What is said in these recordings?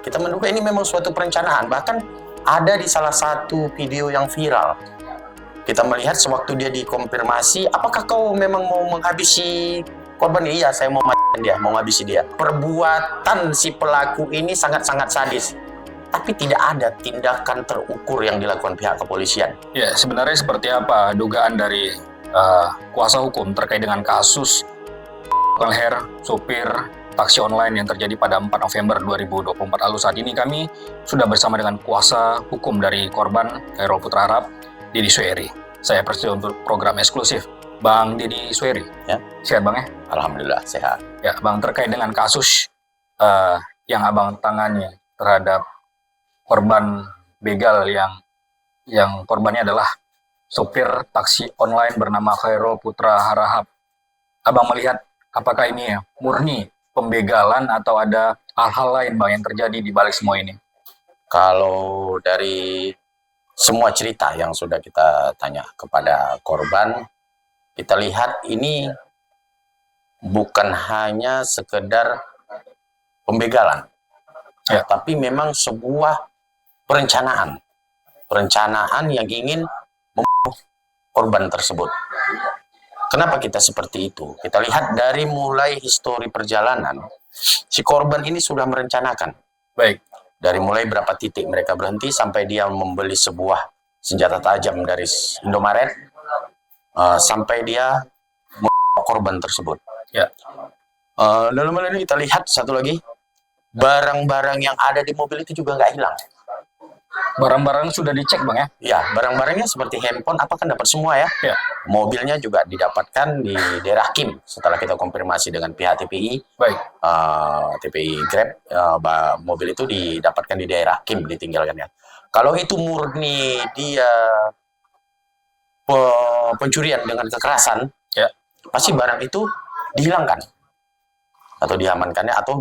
kita menduga ini memang suatu perencanaan. Bahkan ada di salah satu video yang viral. Kita melihat sewaktu dia dikonfirmasi, apakah kau memang mau menghabisi korban? Iya, saya mau menghabisi dia. Perbuatan si pelaku ini sangat-sangat sadis. Tapi tidak ada tindakan terukur yang dilakukan pihak kepolisian. Ya, sebenarnya seperti apa dugaan dari kuasa hukum terkait dengan kasus leher sopir taksi online yang terjadi pada 4 November 2024 lalu. Saat ini kami sudah bersama dengan kuasa hukum dari korban Khairul Putra Harahap, Didi Suheri. Saya persedia untuk program eksklusif. Bang Didi Suheri, Ya. Sehat Bang ya? Alhamdulillah sehat. Ya Bang, terkait dengan kasus yang Abang tangani terhadap korban begal yang korbannya adalah sopir taksi online bernama Khairul Putra Harahap. Abang melihat apakah ini murni pembegalan atau ada hal-hal lain Bang yang terjadi di balik semua ini? Kalau dari semua cerita yang sudah kita tanya kepada korban, kita lihat ini bukan hanya sekedar pembegalan, Ya. tapi memang sebuah perencanaan yang ingin membunuh korban tersebut. Kenapa kita seperti itu? Kita lihat dari mulai histori perjalanan, si korban ini sudah merencanakan. Baik. Dari mulai berapa titik mereka berhenti sampai dia membeli sebuah senjata tajam dari Indomaret, sampai dia membunuh korban tersebut. Ya. Dalam hal ini kita lihat satu lagi, barang-barang yang ada di mobil itu juga nggak hilang. Barang-barang sudah dicek Bang ya? Ya, barang-barangnya seperti handphone, apakah dapat semua ya? Ya. Mobilnya juga didapatkan di daerah Kim setelah kita konfirmasi dengan pihak TPI. Baik. TPI Grab, mobil itu didapatkan di daerah Kim, ditinggalkannya. Kalau itu murni dia pencurian dengan kekerasan, Ya. pasti barang itu dihilangkan atau diamankannya atau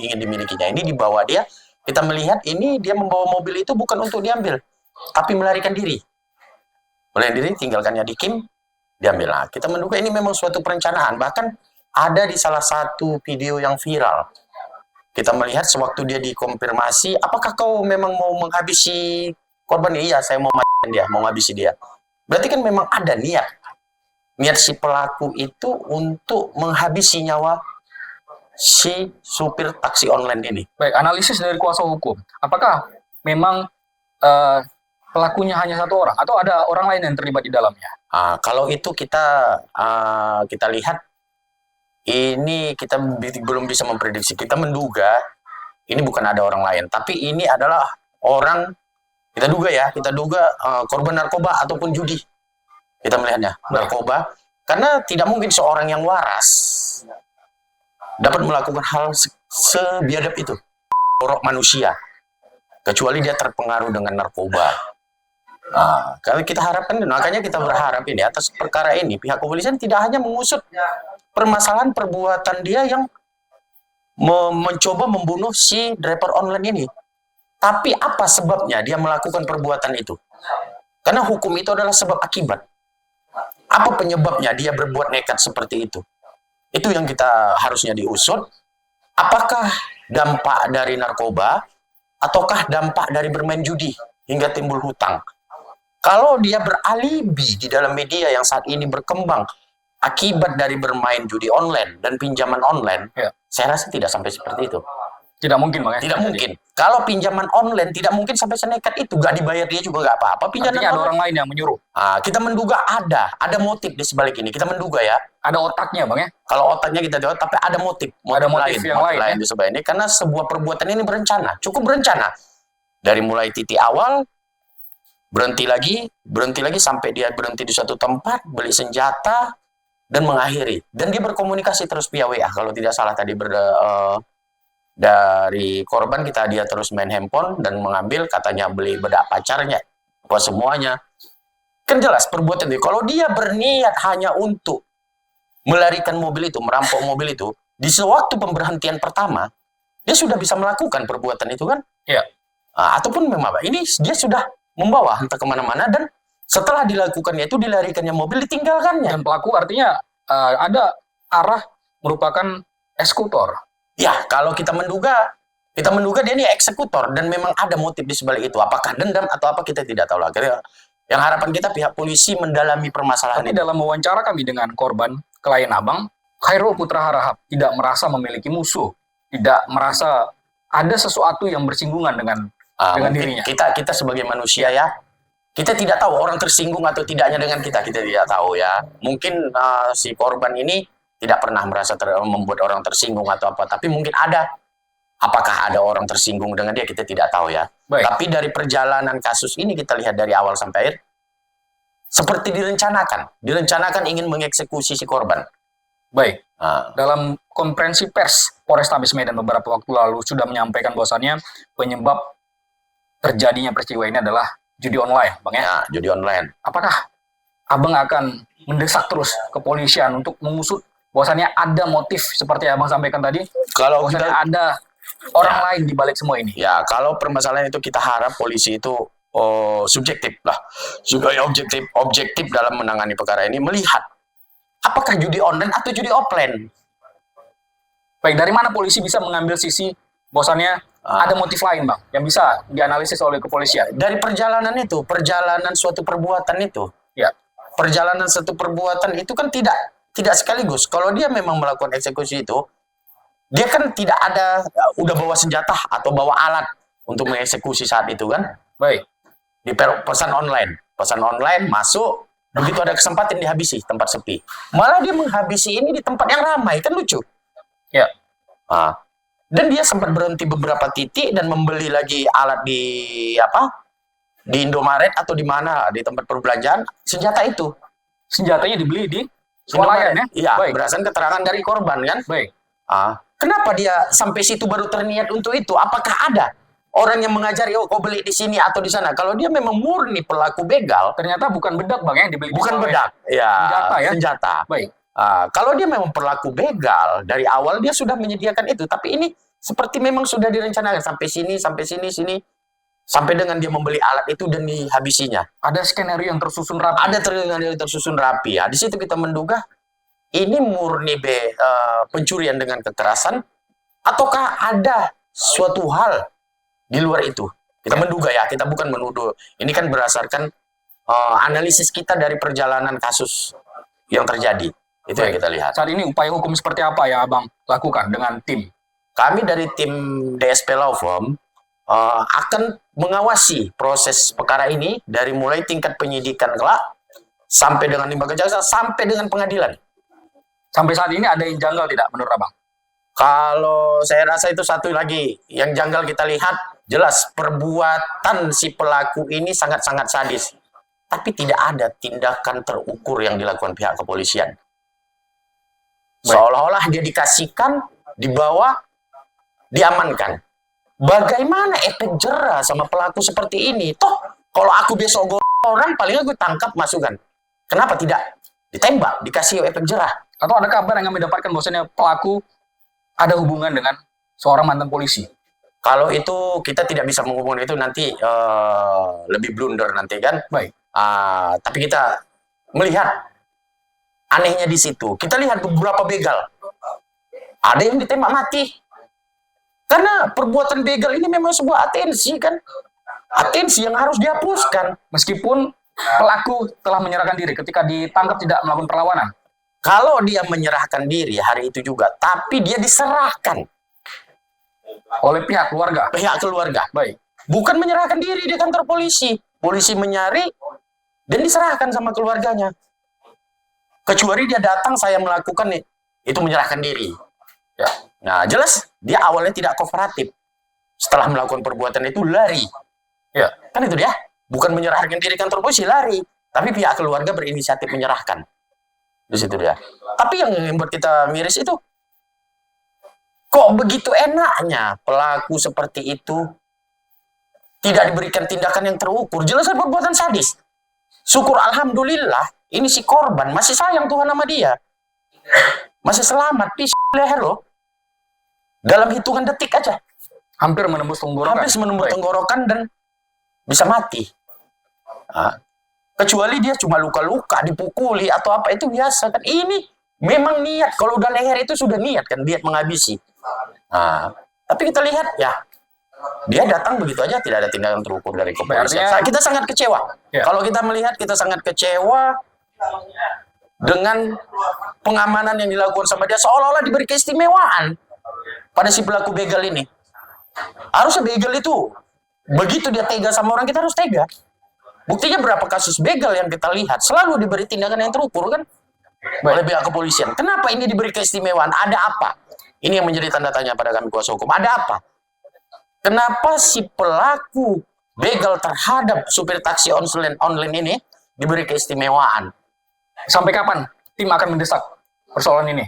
ingin dimilikinya. Ini dibawa dia. Kita melihat ini dia membawa mobil itu bukan untuk diambil, tapi melarikan diri. Melarikan diri, tinggalkannya di Kim, diambil. Nah, kita menduga ini memang suatu perencanaan. Bahkan ada di salah satu video yang viral. Kita melihat sewaktu dia dikonfirmasi, apakah kau memang mau menghabisi korban? Iya, saya mau menghabisi dia. Berarti kan memang ada niat si pelaku itu untuk menghabisi nyawa si supir taksi online ini. Baik, analisis dari kuasa hukum. Apakah memang pelakunya hanya satu orang atau ada orang lain yang terlibat di dalamnya? Kalau itu kita lihat, ini kita belum bisa memprediksi. Kita menduga ini bukan ada orang lain, tapi ini adalah orang, kita duga korban narkoba ataupun judi. Kita melihatnya narkoba, karena tidak mungkin seorang yang waras dapat melakukan hal sebiadab itu, borok manusia, kecuali dia terpengaruh dengan narkoba. Kalau kita harapkan, makanya kita berharap ini atas perkara ini pihak kepolisian tidak hanya mengusut permasalahan perbuatan dia yang mencoba membunuh si driver online ini, tapi apa sebabnya dia melakukan perbuatan itu? Karena hukum itu adalah sebab akibat. Apa penyebabnya dia berbuat nekat seperti itu? Itu yang kita harusnya diusut. Apakah dampak dari narkoba ataukah dampak dari bermain judi hingga timbul hutang? Kalau dia beralibi di dalam media yang saat ini berkembang akibat dari bermain judi online dan pinjaman online, Ya. saya rasa tidak sampai seperti itu. Tidak mungkin Bang ya? Tidak mungkin. Kalau pinjaman online tidak mungkin sampai senekat itu, nggak dibayar dia juga nggak apa-apa. Pinjaman Artinya ada online, orang lain yang menyuruh. kita menduga ada motif di sebalik ini. Kita menduga ya. Ada otaknya Bang ya? Kalau otaknya kita jawab, tapi ada motif motif yang lain, di sebalik ini, karena sebuah perbuatan ini berencana, cukup berencana. Dari mulai titik awal, berhenti lagi sampai dia berhenti di suatu tempat, beli senjata dan mengakhiri. Dan dia berkomunikasi terus via WA. Kalau tidak salah tadi dari korban dia terus main handphone dan mengambil, katanya beli bedak pacarnya, apa semuanya. Kan jelas perbuatan itu. Kalau dia berniat hanya untuk melarikan mobil itu, merampok mobil itu, di sewaktu pemberhentian pertama, dia sudah bisa melakukan perbuatan itu kan? Ya. Ataupun memang ini dia sudah membawa entah kemana-mana, dan setelah dilakukannya itu dilarikannya mobil, ditinggalkannya. Dan pelaku artinya ada arah merupakan eksekutor. Ya, kalau kita menduga Kita menduga dia ini eksekutor dan memang ada motif di sebalik itu. Apakah dendam atau apa kita tidak tahu lagi. Yang harapan kita pihak polisi mendalami permasalahan Tapi ini. dalam wawancara kami dengan korban, klien abang, Khairul Putra Harahap tidak merasa memiliki musuh, tidak merasa ada sesuatu yang bersinggungan dengan Mungkin dirinya. kita sebagai manusia ya, kita tidak tahu orang tersinggung atau tidaknya dengan kita tidak tahu ya. Mungkin si korban ini tidak pernah merasa membuat orang tersinggung atau apa, tapi mungkin ada. Apakah ada orang tersinggung dengan dia, kita tidak tahu ya. Baik. Tapi dari perjalanan kasus ini kita lihat dari awal sampai akhir, seperti direncanakan ingin mengeksekusi si korban. Baik. Ah, Dalam konferensi pers Polrestabes Medan beberapa waktu lalu sudah menyampaikan bahwasannya penyebab terjadinya peristiwa ini adalah judi online, Bang ya. ya, judi online. Apakah abang akan mendesak terus kepolisian untuk mengusut bahwasannya ada motif seperti yang abang sampaikan tadi, Kalau bahwasannya kita, ada orang lain di balik semua ini? ya kalau permasalahan itu kita harap polisi itu subjektif lah, juga objektif dalam menangani perkara ini, melihat apakah judi online atau judi offline. Baik, dari mana polisi bisa mengambil sisi bahwasannya ada motif lain, Bang, yang bisa dianalisis oleh kepolisian? Dari perjalanan suatu perbuatan itu. Ya, Perjalanan satu perbuatan itu kan tidak sekaligus. Kalau dia memang melakukan eksekusi itu, dia kan tidak ada udah bawa senjata atau bawa alat untuk mengeksekusi saat itu kan. baik. Di pesan online masuk, begitu ada kesempatan dihabisi tempat sepi. Malah dia menghabisi ini di tempat yang ramai, kan lucu. Ya, Dan dia sempat berhenti beberapa titik dan membeli lagi alat di Indomaret atau di mana, di tempat perbelanjaan, senjata itu. senjatanya dibeli di swalayan ya? Iya, Baik, berdasarkan keterangan dari korban kan. baik. Kenapa dia sampai situ baru terniat untuk itu? Apakah ada orang yang mengajari, oh kau beli di sini atau di sana? Kalau dia memang murni pelaku begal, Ternyata bukan bedak, Bang, yang dibeli di bukan swalayan. bedak, ya, Senjata ya? senjata. Baik. Kalau dia memang pelaku begal, dari awal dia sudah menyediakan itu. Tapi ini seperti memang sudah direncanakan sampai sini, sampai dengan dia membeli alat itu dan dihabisinya. Ada skenario yang tersusun rapi. Ada tersusun rapi ya. Di situ kita menduga ini murni pencurian dengan kekerasan, ataukah ada suatu hal di luar itu? Kita menduga ya, kita bukan menuduh. Ini kan berdasarkan analisis kita dari perjalanan kasus yang terjadi. Itu yang kita lihat. Saat ini upaya hukum seperti apa yang abang lakukan dengan tim? Kami dari tim DSP Law Firm akan mengawasi proses perkara ini dari mulai tingkat penyidikan kelak sampai dengan lembaga jaksa sampai dengan pengadilan. Sampai saat ini ada yang janggal tidak menurut abang? Kalau saya rasa itu satu lagi yang janggal kita lihat, jelas perbuatan si pelaku ini sangat-sangat sadis. Tapi tidak ada tindakan terukur yang dilakukan pihak kepolisian. Seolah-olah dia dikasihkan, dibawa, diamankan. Bagaimana efek jera sama pelaku seperti ini? Toh, kalau aku besok orang, paling aku tangkap masukkan. Kenapa tidak ditembak, dikasih efek jera? Atau ada kabar yang kami dapatkan bahwasanya pelaku ada hubungan dengan seorang mantan polisi? Kalau itu kita tidak bisa menghubungkan itu, nanti lebih blunder nanti kan. Baik. Tapi kita melihat anehnya di situ. Kita lihat beberapa begal. Ada yang ditembak mati. Karena perbuatan begal ini memang sebuah atensi kan. Atensi yang harus dihapuskan. Meskipun pelaku telah menyerahkan diri ketika ditangkap tidak melakukan perlawanan. Kalau dia menyerahkan diri hari itu juga, tapi dia diserahkan Oleh pihak keluarga. pihak keluarga. Baik. Bukan menyerahkan diri di kantor polisi. Polisi menyari dan diserahkan sama keluarganya. Kecuali dia datang, saya melakukan itu menyerahkan diri. Ya. Nah, jelas dia awalnya tidak kooperatif. Setelah melakukan perbuatan itu lari. Ya. Kan itu dia. Bukan menyerahkan diri kantor polisi, lari. Tapi pihak keluarga berinisiatif menyerahkan. Di situ dia. Tapi yang membuat kita miris itu, kok begitu enaknya pelaku seperti itu tidak diberikan tindakan yang terukur. Jelas perbuatan sadis. Syukur alhamdulillah, ini si korban masih sayang Tuhan sama dia. Masih selamat di leher loh. Dalam hitungan detik aja. Hampir menembus tenggorokan. Habis menembus Baik. tenggorokan dan bisa mati. Kecuali dia cuma luka-luka, dipukuli atau apa, itu biasa kan. Ini memang niat. Kalau udah leher itu sudah niat kan, niat menghabisi. Tapi kita lihat ya, Dia datang begitu aja, tidak ada tindakan terukur dari kepolisian. Artinya- Kita sangat kecewa. Ya. Kalau kita melihat, kita sangat kecewa dengan pengamanan yang dilakukan sama dia, seolah-olah diberi keistimewaan pada si pelaku begal ini. Harusnya begal itu, begitu dia tega sama orang, kita harus tega. Buktinya berapa kasus begal yang kita lihat selalu diberi tindakan yang terukur kan oleh pihak kepolisian. Kenapa ini diberi keistimewaan? Ada apa? Ini yang menjadi tanda tanya pada kami kuasa hukum. Ada apa? Kenapa si pelaku begal terhadap supir taksi online ini diberi keistimewaan? Sampai kapan tim akan mendesak persoalan ini?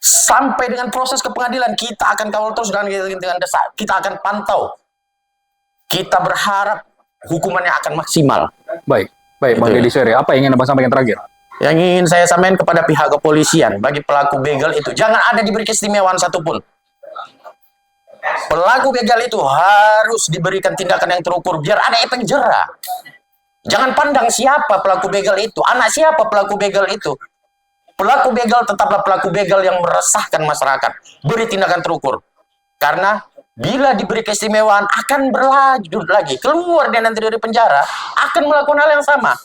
Sampai dengan proses ke pengadilan, kita akan kawal terus dengan desak. Kita akan pantau. Kita berharap hukumannya akan maksimal. Baik, Bang Itu ya. Deddy Sueri, apa yang ingin Abang sampaikan terakhir? Yang ingin saya sampaikan kepada pihak kepolisian, bagi pelaku begal itu, jangan ada diberi keistimewaan satupun. Pelaku begal itu harus diberikan tindakan yang terukur, biar ada efek jera. Jangan pandang siapa pelaku begal itu, anak siapa pelaku begal itu. Pelaku begal tetaplah pelaku begal yang meresahkan masyarakat. Beri tindakan terukur. Karena bila diberi keistimewaan akan berlanjut lagi. Keluar dia nanti dari penjara, akan melakukan hal yang sama.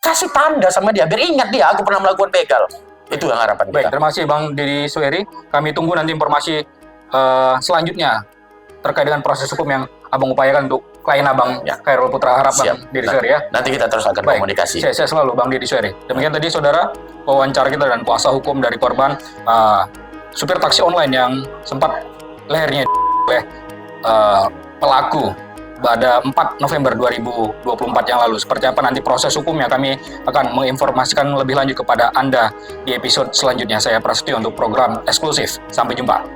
Kasih tanda sama dia, biar ingat dia, aku pernah melakukan begal. Itu yang harapan Baik, kita. terima kasih Bang Deddy Sueri. Kami tunggu nanti informasi selanjutnya terkait dengan proses hukum yang Abang upayakan untuk klien Abang Ya. Khairul Putra Harap Bang Siap. Deddy Sueri ya. Nanti kita terus akan Baik, komunikasi. saya selalu Bang Deddy Sueri. Demikian tadi saudara wawancara kita dan kuasa hukum dari korban supir taksi online yang sempat lehernya oleh pelaku pada 4 November 2024 yang lalu. Seperti apa nanti proses hukumnya, kami akan menginformasikan lebih lanjut kepada Anda di episode selanjutnya. Saya Prasetyo untuk program eksklusif. Sampai jumpa.